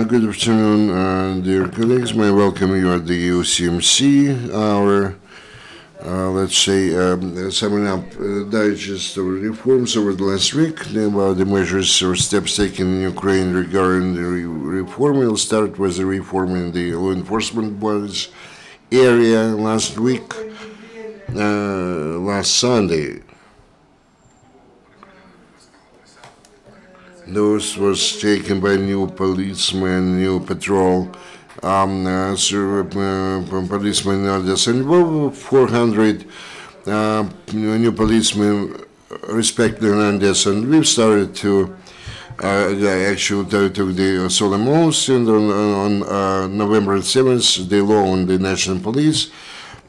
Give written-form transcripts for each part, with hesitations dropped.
Good afternoon, dear colleagues. May I welcome you at the UCMC, our, let's say, summing up digest of reforms over the last week, about the measures or steps taken in Ukraine regarding the reform. We'll start with the reform in the law enforcement bodies area last week, last Sunday. Those was taken by new policemen, new patrol, policemen in Odessa, and over 400 new policemen respecting Odessa. And we've started to actually took the solemn oath, and on November 7th, the law on the national police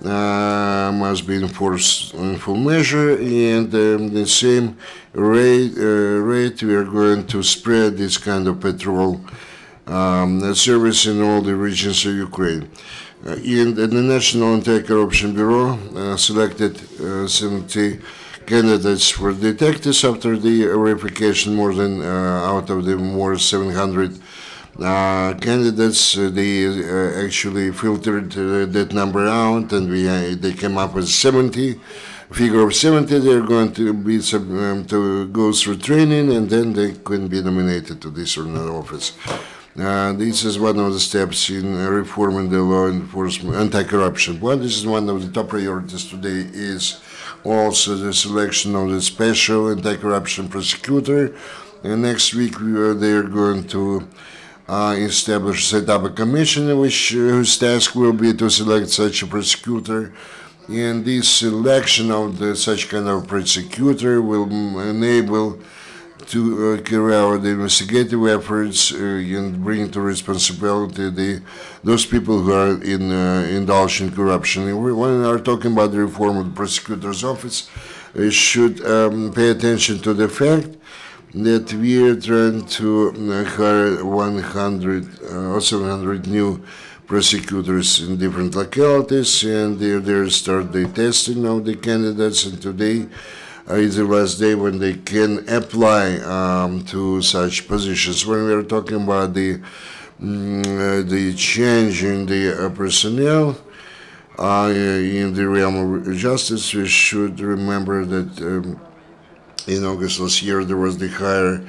must be enforced in full measure, and the same rate we are going to spread this kind of patrol service in all the regions of Ukraine. And the National Anti-Corruption Bureau selected 70 candidates for detectives after the verification. More than out of the more 700 candidates, they actually filtered that number out, and they came up with 70. Figure of 70. They're going to be to go through training, and then they can be nominated to this or another office. This is one of the steps in reforming the law enforcement, anti-corruption. Well, this is one of the top priorities today. Is also the selection of the special anti-corruption prosecutor. And next week they are going to set up a commission whose task will be to select such a prosecutor. And this selection of such kind of prosecutor will enable to carry out the investigative efforts and bring to responsibility those people who are indulged in corruption. And when we are talking about the reform of the prosecutor's office, we should pay attention to the fact that we are trying to hire 100 or 700 new prosecutors in different localities, and they start the testing of the candidates, and today is the last day when they can apply to such positions. When we are talking about the change in the personnel in the realm of justice, we should remember that in August last year there was the higher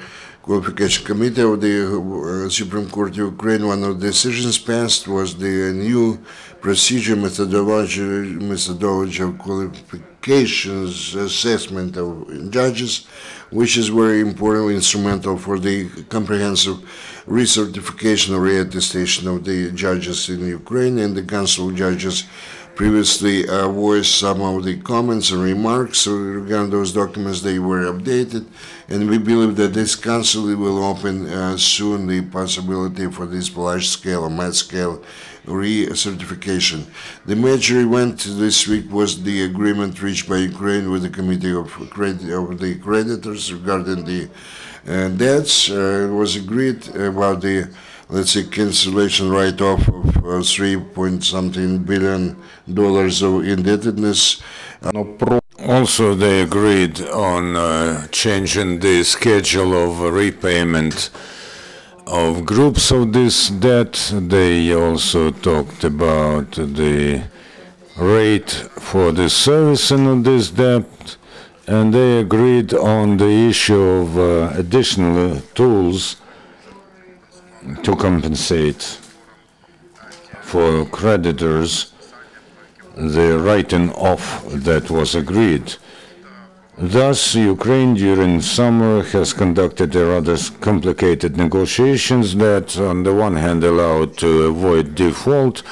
qualification committee of the Supreme Court of Ukraine. One of the decisions passed was the new procedure methodology of qualifications assessment of judges, which is very important, instrumental for the comprehensive recertification or reattestation of the judges in Ukraine. And the Council of Judges previously voiced some of the comments and remarks regarding those documents. They were updated, and we believe that this council will open soon the possibility for this large-scale or mass-scale recertification. The major event this week was the agreement reached by Ukraine with the Committee of the Creditors regarding the debts. It was agreed about the, let's say, cancellation write-off of 3-point-something billion of indebtedness. Also, they agreed on changing the schedule of repayment of groups of this debt. They also talked about the rate for the servicing of this debt, and they agreed on the issue of additional tools to compensate for creditors the writing off that was agreed. Thus, Ukraine during summer has conducted a rather complicated negotiations that, on the one hand, allowed to avoid default,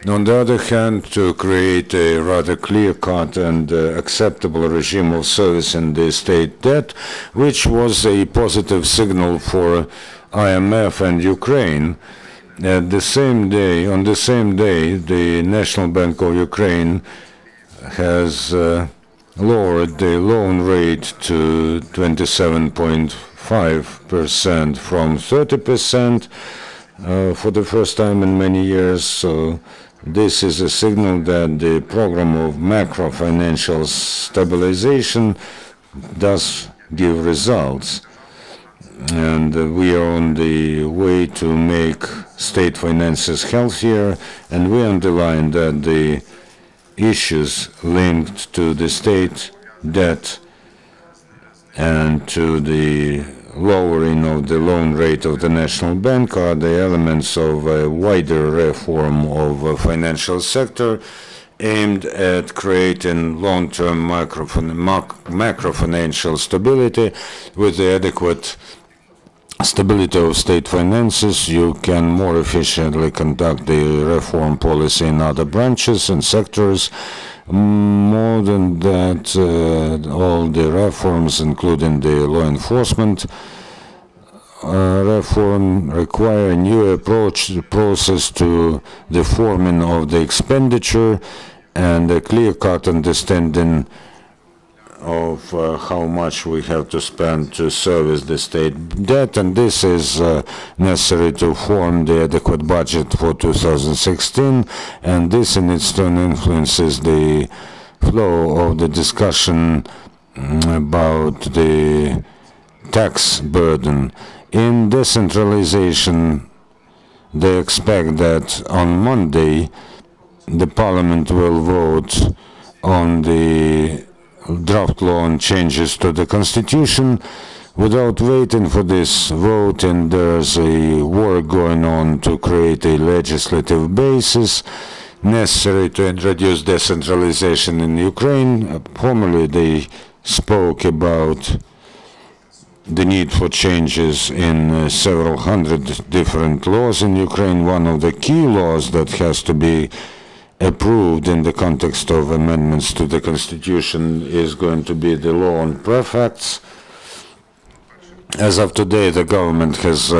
on the other hand, to create a rather clear-cut and acceptable regime of servicing the state debt, which was a positive signal for IMF and Ukraine. On the same day, the National Bank of Ukraine has lowered the loan rate to 27.5% from 30% for the first time in many years. So this is a signal that the program of macro financial stabilization does give results. and we are on the way to make state finances healthier, and we underline that the issues linked to the state debt and to the lowering of the loan rate of the National Bank are the elements of a wider reform of the financial sector aimed at creating long-term macro-financial stability. With the adequate stability of state finances, you can more efficiently conduct the reform policy in other branches and sectors. More than that, all the reforms, including the law enforcement reform, require a new approach to the process to the forming of the expenditure and a clear-cut understanding of how much we have to spend to service the state debt, and this is necessary to form the adequate budget for 2016, and this in its turn influences the flow of the discussion about the tax burden. In decentralization, they expect that on Monday the Parliament will vote on the draft law on changes to the Constitution. Without waiting for this vote, and there's a work going on to create a legislative basis necessary to introduce decentralization in Ukraine. Formerly, they spoke about the need for changes in several hundred different laws in Ukraine. One of the key laws that has to be approved in the context of amendments to the Constitution is going to be the law on prefects. As of today, the government has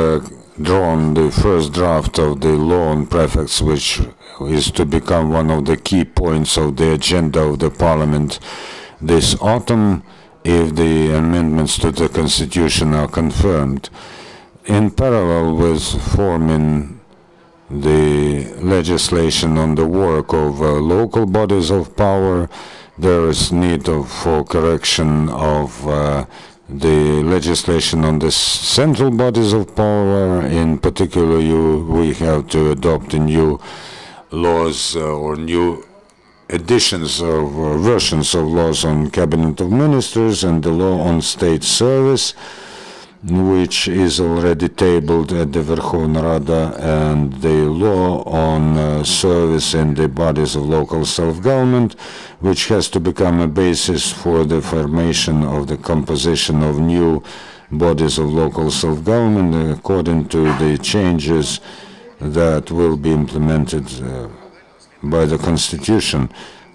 drawn the first draft of the law on prefects, which is to become one of the key points of the agenda of the Parliament this autumn, if the amendments to the Constitution are confirmed. In parallel with forming the legislation on the work of local bodies of power, there is need for correction of the legislation on the central bodies of power. In particular, we have to adopt new laws or new editions of versions of laws on Cabinet of Ministers and the law on state service, which is already tabled at the Verkhovna Rada, and the law on service in the bodies of local self-government, which has to become a basis for the formation of the composition of new bodies of local self-government according to the changes that will be implemented by the Constitution,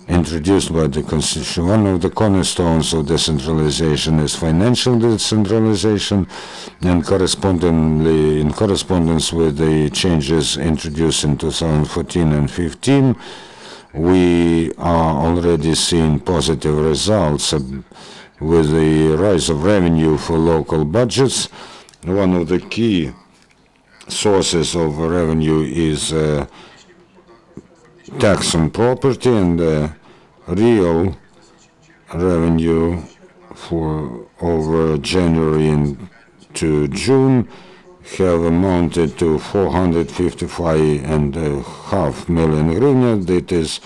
introduced by the Constitution. One of the cornerstones of decentralization is financial decentralization, and correspondingly, in correspondence with the changes introduced in 2014 and 15, we are already seeing positive results with the rise of revenue for local budgets. One of the key sources of revenue is tax on property, and real revenue for over January to June have amounted to 455.5 million hryvnia. That is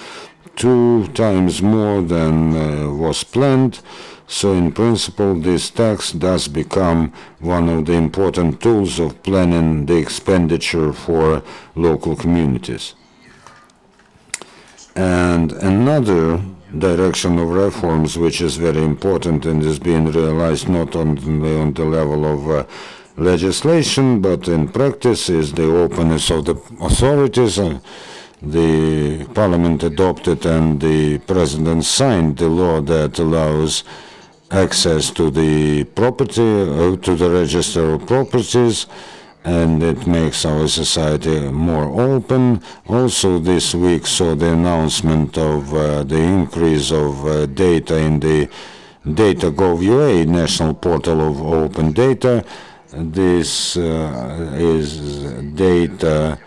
2 times more than was planned. So in principle, this tax does become one of the important tools of planning the expenditure for local communities. And another direction of reforms, which is very important and is being realized not only on the level of legislation, but in practice, is the openness of the authorities. The Parliament adopted and the President signed the law that allows access to the property, to the register of properties, and it makes our society more open. Also this week saw the announcement of the increase of data in the Data.gov.ua, national portal of open data. This is data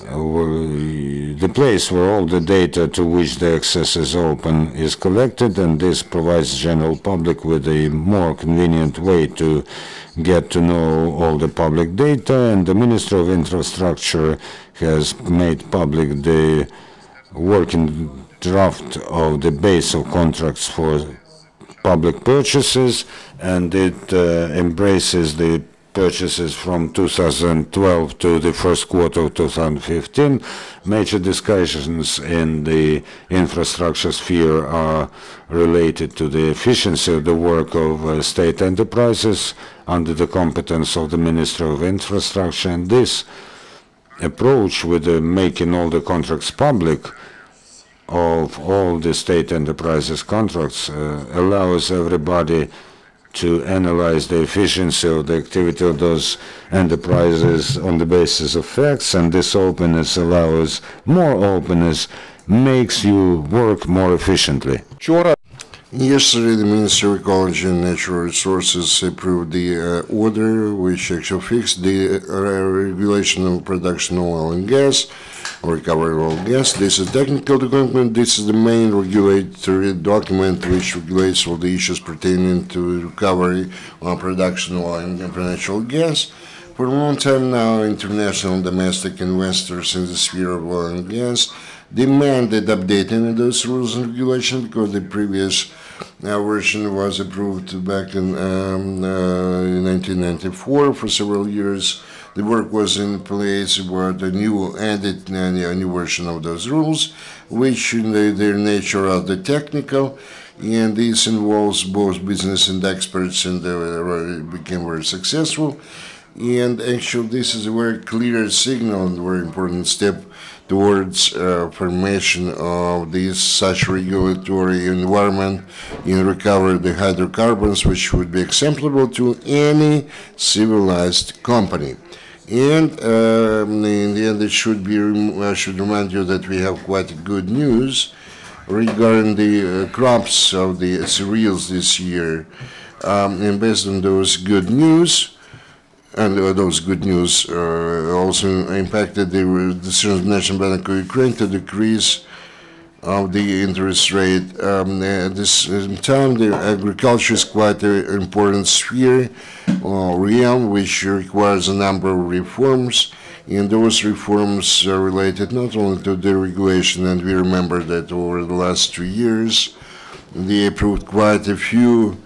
the place where all the data to which the access is open is collected, and this provides general public with a more convenient way to get to know all the public data. And the Minister of Infrastructure has made public the working draft of the base of contracts for public purchases, and it embraces the purchases from 2012 to the first quarter of 2015. Major discussions in the infrastructure sphere are related to the efficiency of the work of state enterprises under the competence of the Minister of Infrastructure. And this approach with making all the contracts public of all the state enterprises contracts allows everybody to analyze the efficiency of the activity of those enterprises on the basis of facts, and this openness allows more openness, makes you work more efficiently. Yesterday, the Ministry of Ecology and Natural Resources approved the order which actually fixed the regulation of production of oil and gas, or recovery of oil and gas. This is a technical document. This is the main regulatory document which regulates all the issues pertaining to recovery or production of oil and natural gas. For a long time now, international and domestic investors in the sphere of oil and gas demanded updating of those rules and regulations because the previous version was approved back in 1994 for several years. The work was in place where the new added a new version of those rules, which in their nature are the technical, and this involves both business and experts, and they became very successful. And actually, this is a very clear signal and very important step towards formation of this such regulatory environment in recovery the hydrocarbons, which would be acceptable to any civilized company. And in the end, I should remind you that we have quite good news regarding the crops of the cereals this year. And based on those good news, and those good news also impacted the decision of the National Bank of Ukraine to decrease of the interest rate. At this time, the agriculture is quite an important sphere or realm which requires a number of reforms. And those reforms are related not only to deregulation, and we remember that over the last 2 years, they approved quite a few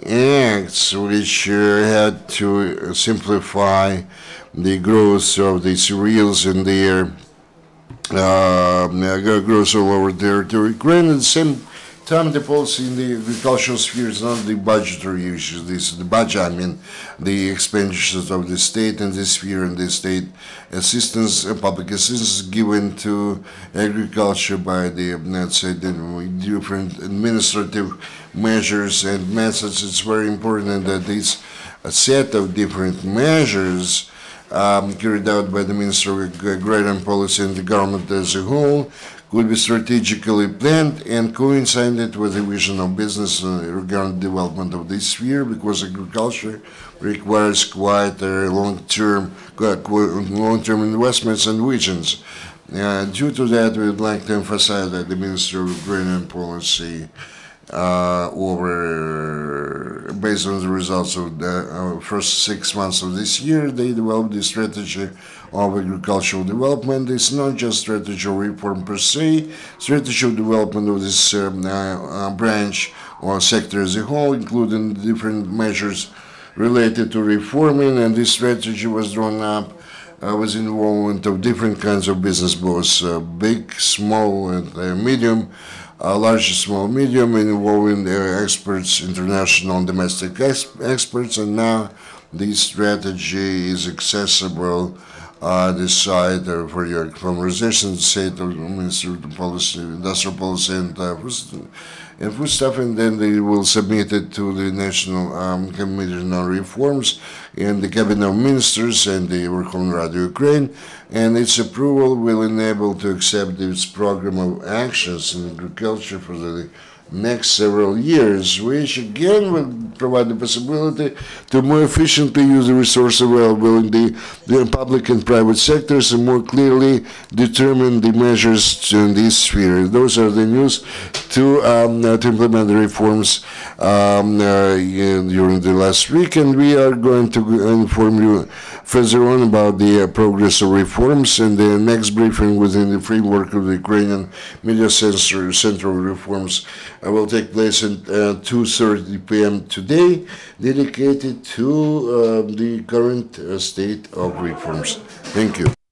acts which had to simplify the growth of the cereals and their growth all over territory. Ukraine, at the same time, the policy in the agricultural sphere is not the budgetary issues. This is the budget, I mean, the expenditures of the state and the sphere, and the state assistance, public assistance given to agriculture by the, let's say, the different administrative measures and methods. It's very important that this set of different measures carried out by the Minister of Agrarian Policy and the government as a whole could be strategically planned and coincided with the vision of business regarding the development of this sphere, because agriculture requires quite a long-term investments and visions. Due to that, we would like to emphasize that the Minister of Agrarian Policy based on the results of the first 6 months of this year, they developed the strategy of agricultural development. It's not just strategy of reform per se, strategy of development of this branch or sector as a whole, including different measures related to reforming, and this strategy was drawn up with involvement of different kinds of business, both big, small, and medium, large, small, medium, involving experts, international and domestic experts, and now this strategy is accessible this side for your conversation, state of Minister of Policy, Industrial Policy and Foodstuff, and then they will submit it to the National Committee on Reforms and the Cabinet of Ministers and the Verkhovna Rada Ukraine, and its approval will enable to accept this program of actions in agriculture for the next several years, which again will provide the possibility to more efficiently use the resource available in the public and private sectors and more clearly determine the measures in this sphere. Those are the news to implement the reforms during the last week, and we are going to inform you further on about the progress of reforms in the next briefing within the framework of the Ukrainian Media Center reforms will take place at 2:30 p.m. today, dedicated to the current state of reforms. Thank you.